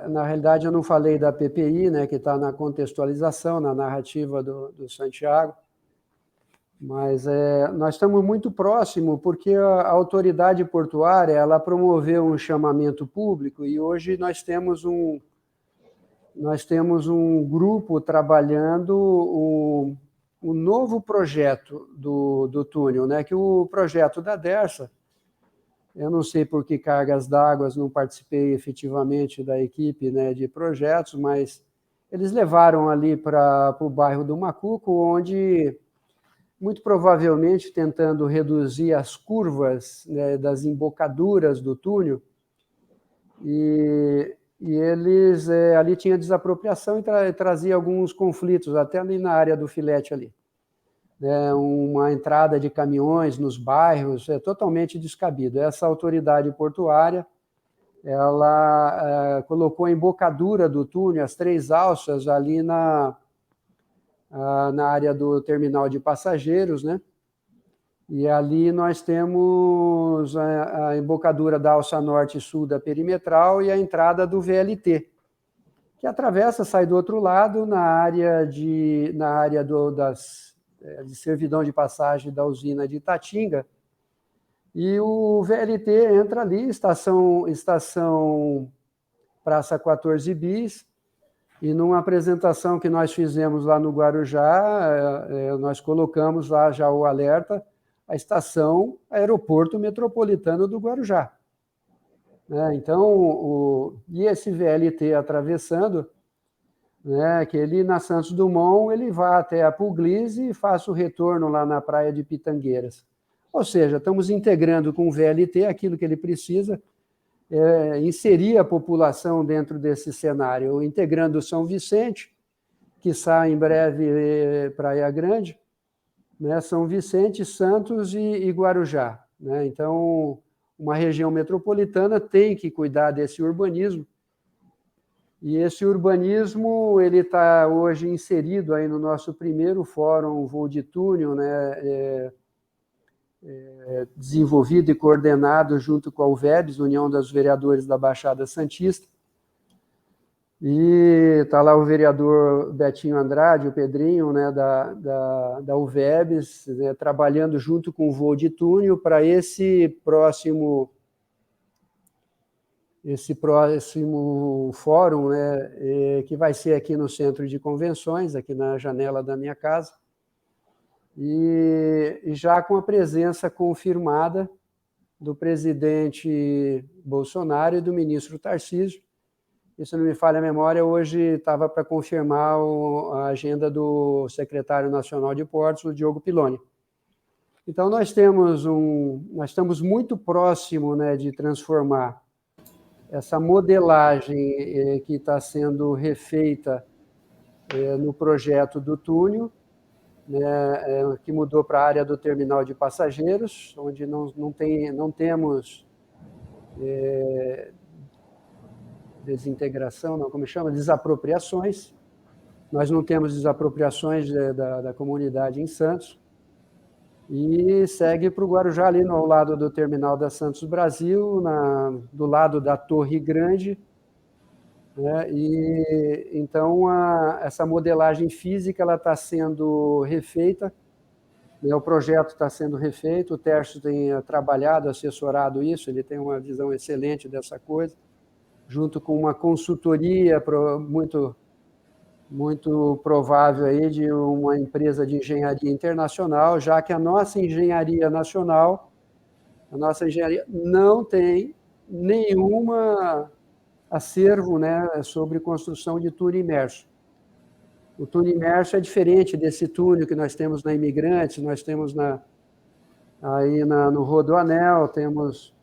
Na realidade, eu não falei da PPI, né, que está na contextualização, na narrativa do Santiago, mas nós estamos muito próximos, porque a autoridade portuária ela promoveu um chamamento público e hoje nós temos nós temos um grupo trabalhando o novo projeto do túnel, né? Que o projeto da Dersa, eu não sei por que cargas d'água, não participei efetivamente da equipe, né, de projetos, mas eles levaram ali para o bairro do Macuco, onde, muito provavelmente, tentando reduzir as curvas, né, das embocaduras do túnel, e eles ali tinha desapropriação e trazia alguns conflitos, até ali na área do Filete ali. Uma entrada de caminhões nos bairros é totalmente descabido. Essa autoridade portuária, ela colocou a embocadura do túnel, as 3 alças ali na área do terminal de passageiros, né? E ali nós temos a embocadura da alça norte e sul da perimetral e a entrada do VLT, que atravessa, sai do outro lado, na área de servidão de passagem da usina de Itatinga, e o VLT entra ali, estação Praça 14 Bis, e numa apresentação que nós fizemos lá no Guarujá, nós colocamos lá já o alerta, a estação Aeroporto Metropolitano do Guarujá. Então, e esse VLT atravessando, né, que ele na Santos Dumont, ele vai até a Puglisi e faça o retorno lá na praia de Pitangueiras. Ou seja, estamos integrando com o VLT aquilo que ele precisa, inserir a população dentro desse cenário, integrando São Vicente, que sai em breve Praia Grande, né, São Vicente, Santos e Guarujá. Né? Então, uma região metropolitana tem que cuidar desse urbanismo, e esse urbanismo ele está hoje inserido aí no nosso primeiro fórum Voo de Túnel, né, desenvolvido e coordenado junto com a UVEBS, União dos Vereadores da Baixada Santista. E está lá o vereador Betinho Andrade, o Pedrinho, né, da UVEBS, né, trabalhando junto com o Voo de Túnel para esse próximo fórum, né, que vai ser aqui no Centro de Convenções, aqui na janela da minha casa, e já com a presença confirmada do presidente Bolsonaro e do ministro Tarcísio. E, se não me falha a memória, hoje estava para confirmar a agenda do secretário nacional de Portos, o Diogo Piloni. Então, nós estamos muito próximo, né, de transformar essa modelagem que está sendo refeita no projeto do túnel, né, que mudou para a área do terminal de passageiros, onde não temos desintegração, não, como chama? Desapropriações. Nós não temos desapropriações da comunidade em Santos. E segue para o Guarujá, ali ao lado do terminal da Santos Brasil, do lado da Torre Grande. Né? E, então, essa modelagem física está sendo refeita, né? O projeto está sendo refeito, o Tércio tem trabalhado, assessorado isso, ele tem uma visão excelente dessa coisa, junto com uma consultoria muito provável aí de uma empresa de engenharia internacional, já que a nossa engenharia nacional, não tem nenhuma acervo, né, sobre construção de túnel imerso. O túnel imerso é diferente desse túnel que nós temos na Imigrantes, nós temos no Rodoanel, temos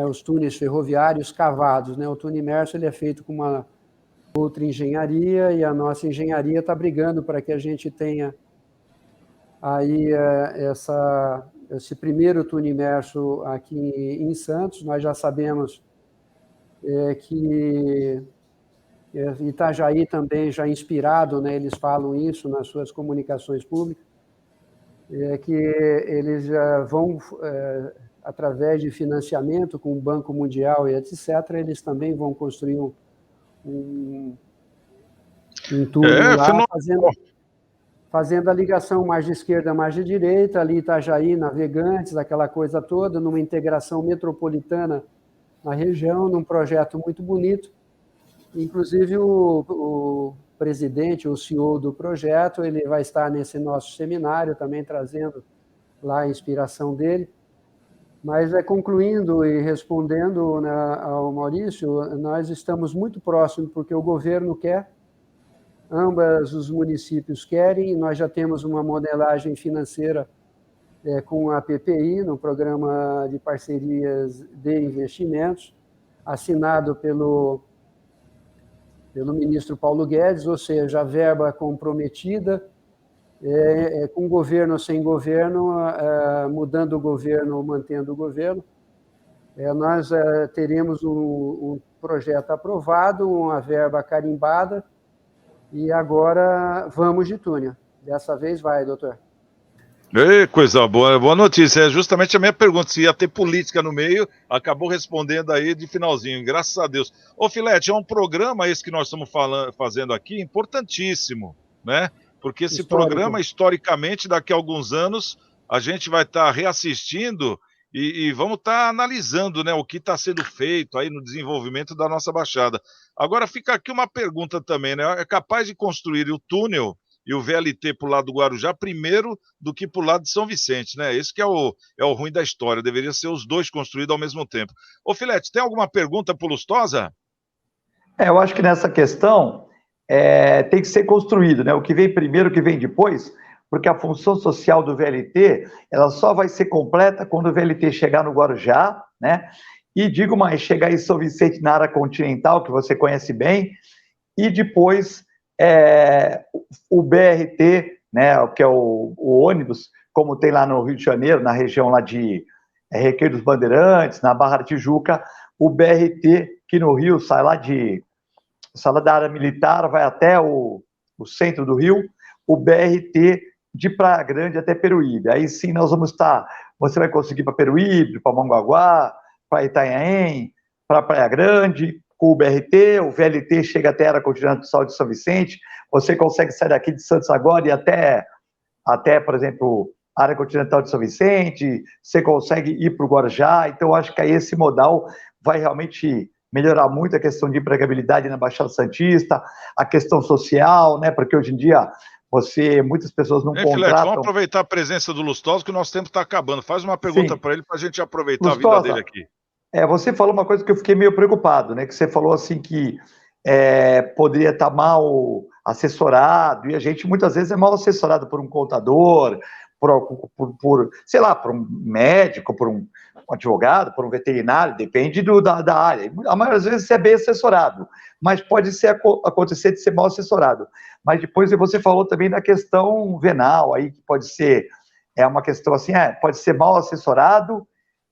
os túneis ferroviários cavados, né? O túnel imerso ele é feito com uma outra engenharia, e a nossa engenharia está brigando para que a gente tenha aí esse primeiro túnel imerso aqui em Santos. Nós já sabemos que Itajaí também já inspirado, né, eles falam isso nas suas comunicações públicas, que eles já vão, através de financiamento com o Banco Mundial e etc., eles também vão construir um túnel lá, fazendo a ligação margem esquerda, margem direita, ali Itajaí, Navegantes, aquela coisa toda, numa integração metropolitana na região, num projeto muito bonito. Inclusive, o presidente, o CEO do projeto, ele vai estar nesse nosso seminário também, trazendo lá a inspiração dele. Mas, concluindo e respondendo, né, ao Maurício, nós estamos muito próximos, porque o governo quer, ambos os municípios querem, nós já temos uma modelagem financeira com a PPI, no Programa de Parcerias de Investimentos, assinado pelo ministro Paulo Guedes, ou seja, a verba comprometida, com governo ou sem governo, mudando o governo ou mantendo o governo. Nós teremos um projeto aprovado, uma verba carimbada, e agora vamos de túnel. Dessa vez vai, doutor. Coisa boa, boa notícia. É justamente a minha pergunta, se ia ter política no meio, acabou respondendo aí de finalzinho, graças a Deus. Ô Filete, é um programa esse que nós estamos fazendo aqui, importantíssimo, né? Porque esse programa, historicamente, daqui a alguns anos, a gente vai estar reassistindo e vamos estar analisando, né, o que está sendo feito aí no desenvolvimento da nossa Baixada. Agora fica aqui uma pergunta também, né? É capaz de construir o túnel e o VLT para o lado do Guarujá primeiro do que para o lado de São Vicente, né? Esse que é o ruim da história, deveria ser os dois construídos ao mesmo tempo. Ô Filete, tem alguma pergunta para o Lustosa? Eu acho que nessa questão tem que ser construído, né? O que vem primeiro, o que vem depois, porque a função social do VLT, ela só vai ser completa quando o VLT chegar no Guarujá, né? E digo mais, chegar em São Vicente na área continental, que você conhece bem, e depois o BRT, né, que é o ônibus, como tem lá no Rio de Janeiro, na região lá de Recreio dos Bandeirantes, na Barra da Tijuca, o BRT, que no Rio sai lá da área militar, vai até o centro do Rio, o BRT de Praia Grande até Peruíbe. Aí sim nós vamos estar, você vai conseguir para Peruíbe, para Mongaguá, para Itanhaém, para Praia Grande, com o BRT, o VLT chega até a área continental de São Vicente, você consegue sair daqui de Santos agora e até por exemplo, a área continental de São Vicente, você consegue ir para o Guarujá, então acho que aí esse modal vai realmente melhorar muito a questão de empregabilidade na Baixada Santista, a questão social, né, porque hoje em dia muitas pessoas não contratam... Filete, vamos aproveitar a presença do Lustosa, que o nosso tempo está acabando. Faz uma pergunta para ele, para a gente aproveitar Lustosa, a vida dele aqui. Você falou uma coisa que eu fiquei meio preocupado, né? Que você falou assim que poderia estar mal assessorado, e a gente muitas vezes é mal assessorado por um contador, sei lá, por um médico, por um advogado, por um veterinário, depende da área. A maioria das vezes você é bem assessorado, mas pode acontecer de ser mal assessorado. Mas depois você falou também da questão venal, aí que pode ser uma questão assim, pode ser mal assessorado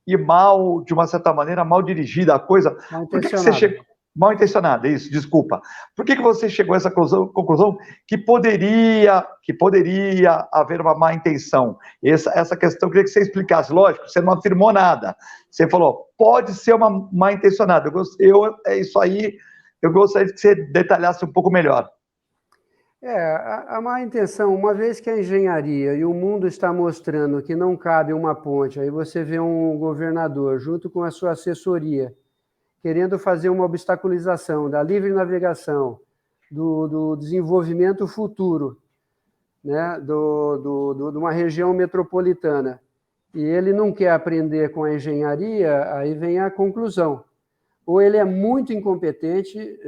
e mal, de uma certa maneira, mal dirigida a coisa. Por que você chegou... Mal intencionada, isso, desculpa. Por que você chegou a essa conclusão que poderia haver uma má intenção? Essa questão eu queria que você explicasse. Lógico, você não afirmou nada. Você falou, pode ser uma má intencionada. Isso aí, eu gostaria que você detalhasse um pouco melhor. A má intenção, uma vez que a engenharia e o mundo está mostrando que não cabe uma ponte, aí você vê um governador junto com a sua assessoria querendo fazer uma obstaculização da livre navegação, do desenvolvimento futuro, né, de uma região metropolitana, e ele não quer aprender com a engenharia, aí vem a conclusão. Ou ele é muito incompetente,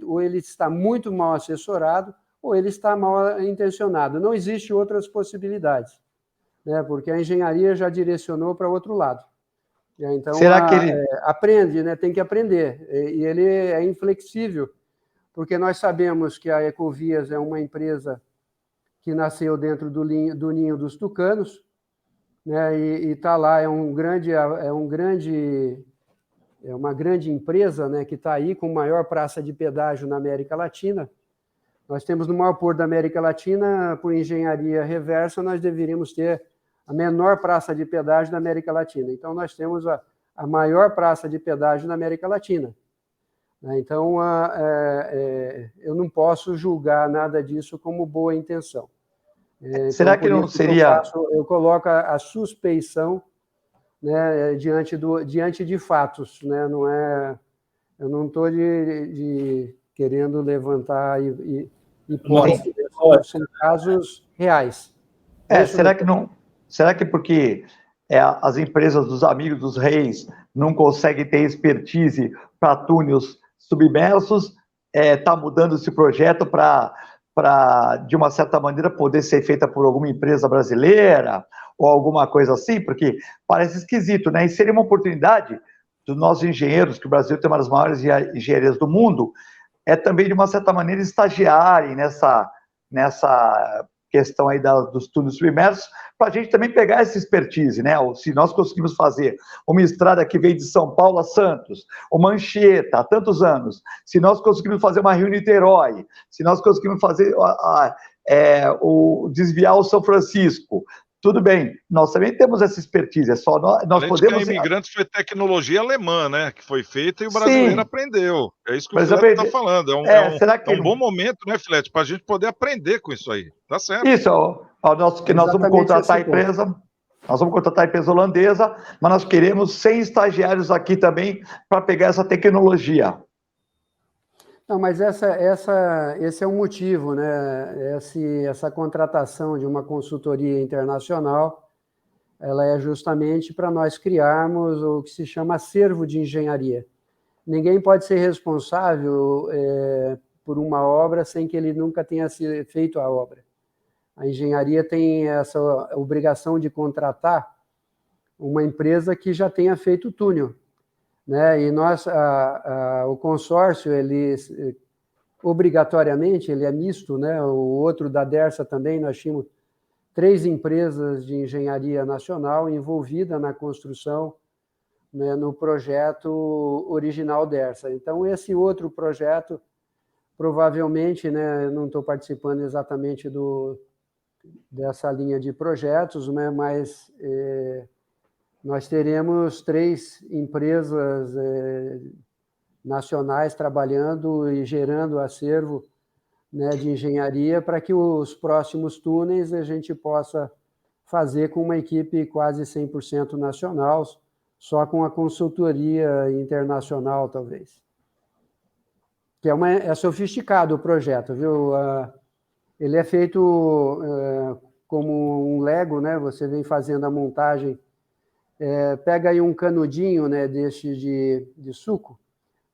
ou ele está muito mal assessorado, ou ele está mal intencionado. Não existe outras possibilidades, né, porque a engenharia já direcionou para outro lado. Então, será que ele aprende, né? Tem que aprender. E ele é inflexível, porque nós sabemos que a Ecovias é uma empresa que nasceu dentro do ninho dos tucanos, né? E está lá, é uma grande empresa, né? Que está aí com a maior praça de pedágio na América Latina. Nós temos no maior porto da América Latina, por engenharia reversa, nós deveríamos ter a menor praça de pedágio da América Latina. Então, nós temos a maior praça de pedágio na América Latina. Então, eu não posso julgar nada disso como boa intenção. Será que não seria... Eu coloco a suspeição, né, diante de fatos. Né? Eu não estou querendo levantar hipóteses. São casos reais. Será que porque as empresas dos amigos dos reis não conseguem ter expertise para túneis submersos? Está mudando esse projeto para, de uma certa maneira, poder ser feita por alguma empresa brasileira ou alguma coisa assim? Porque parece esquisito, né? E seria uma oportunidade dos nossos engenheiros, que o Brasil tem uma das maiores engenharias do mundo, também, de uma certa maneira, estagiarem nessa questão aí dos túneis submersos, para a gente também pegar essa expertise, né? Se nós conseguimos fazer uma estrada que veio de São Paulo a Santos, uma Anchieta há tantos anos, se nós conseguimos fazer uma Rio-Niterói, se nós conseguimos fazer desviar o São Francisco, tudo bem, nós também temos essa expertise, é só nós podemos... Que a Imigrantes foi tecnologia alemã, né, que foi feita e o brasileiro aprendeu. É isso que o Filete está falando. É um bom momento, né, Filete, para a gente poder aprender com isso aí. Tá certo. Isso, nós vamos contratar a empresa, nós vamos contratar a empresa holandesa, mas nós queremos 100 estagiários aqui também para pegar essa tecnologia. Não, mas esse é um motivo, né? Essa contratação de uma consultoria internacional, ela é justamente para nós criarmos o que se chama acervo de engenharia. Ninguém pode ser responsável por uma obra sem que ele nunca tenha feito a obra. A engenharia tem essa obrigação de contratar uma empresa que já tenha feito o túnel. Né? E o consórcio, ele obrigatoriamente, ele é misto, né? O outro da Dersa também, nós tínhamos 3 empresas de engenharia nacional envolvidas na construção, né, no projeto original Dersa. Então, esse outro projeto, provavelmente, né, eu não estou participando exatamente dessa linha de projetos, né, mas... nós teremos 3 empresas nacionais trabalhando e gerando acervo, né, de engenharia para que os próximos túneis a gente possa fazer com uma equipe quase 100% nacional, só com a consultoria internacional, talvez. Que é sofisticado o projeto, viu? Ele é feito como um Lego, né? Você vem fazendo a montagem. Pega aí um canudinho, né, deste de suco,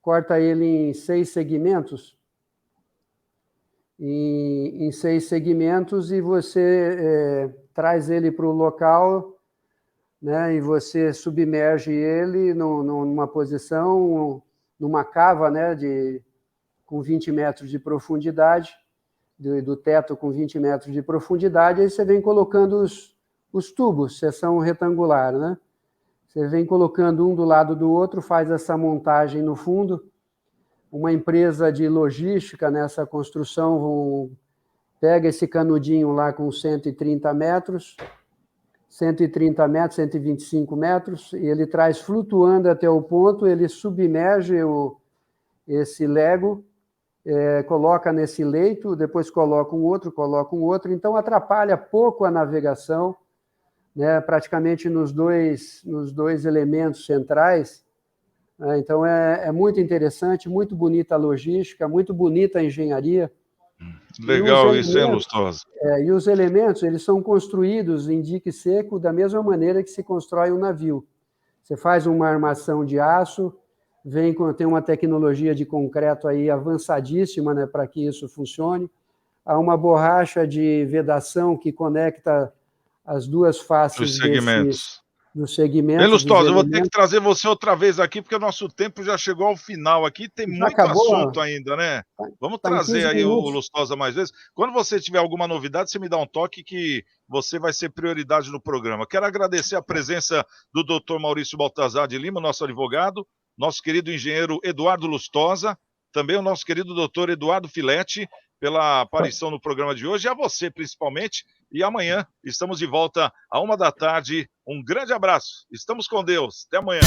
corta ele em 6 segmentos, em 6 segmentos, e você traz ele para o local, né, e você submerge ele numa posição, numa cava, né, com 20 metros de profundidade, do teto com 20 metros de profundidade, aí você vem colocando os tubos, seção retangular, né? Você vem colocando um do lado do outro, faz essa montagem no fundo. Uma empresa de logística nessa construção pega esse canudinho lá com 130 metros, 125 metros, e ele traz flutuando até o ponto, ele submerge esse Lego, coloca nesse leito, depois coloca um outro, então atrapalha pouco a navegação, né, praticamente nos dois elementos centrais. Então é muito interessante, muito bonita a logística, muito bonita a engenharia. Legal isso, hein, Lustosa? E os elementos, eles são construídos em dique seco da mesma maneira que se constrói um navio. Você faz uma armação de aço, tem uma tecnologia de concreto aí avançadíssima, né, para que isso funcione. Há uma borracha de vedação que conecta as 2 faces dos segmentos. Lustosa, eu vou ter que trazer você outra vez aqui, porque o nosso tempo já chegou ao final aqui, tem muito assunto ainda, né? Vamos trazer aí o Lustosa mais vezes. Quando você tiver alguma novidade, você me dá um toque que você vai ser prioridade no programa. Quero agradecer a presença do Dr. Maurício Baltazar de Lima, nosso advogado, nosso querido engenheiro Eduardo Lustosa, também o nosso querido Dr. Eduardo Filete, pela aparição no programa de hoje, e a você principalmente. E amanhã estamos de volta à 13h da tarde. Um grande abraço. Estamos com Deus. Até amanhã.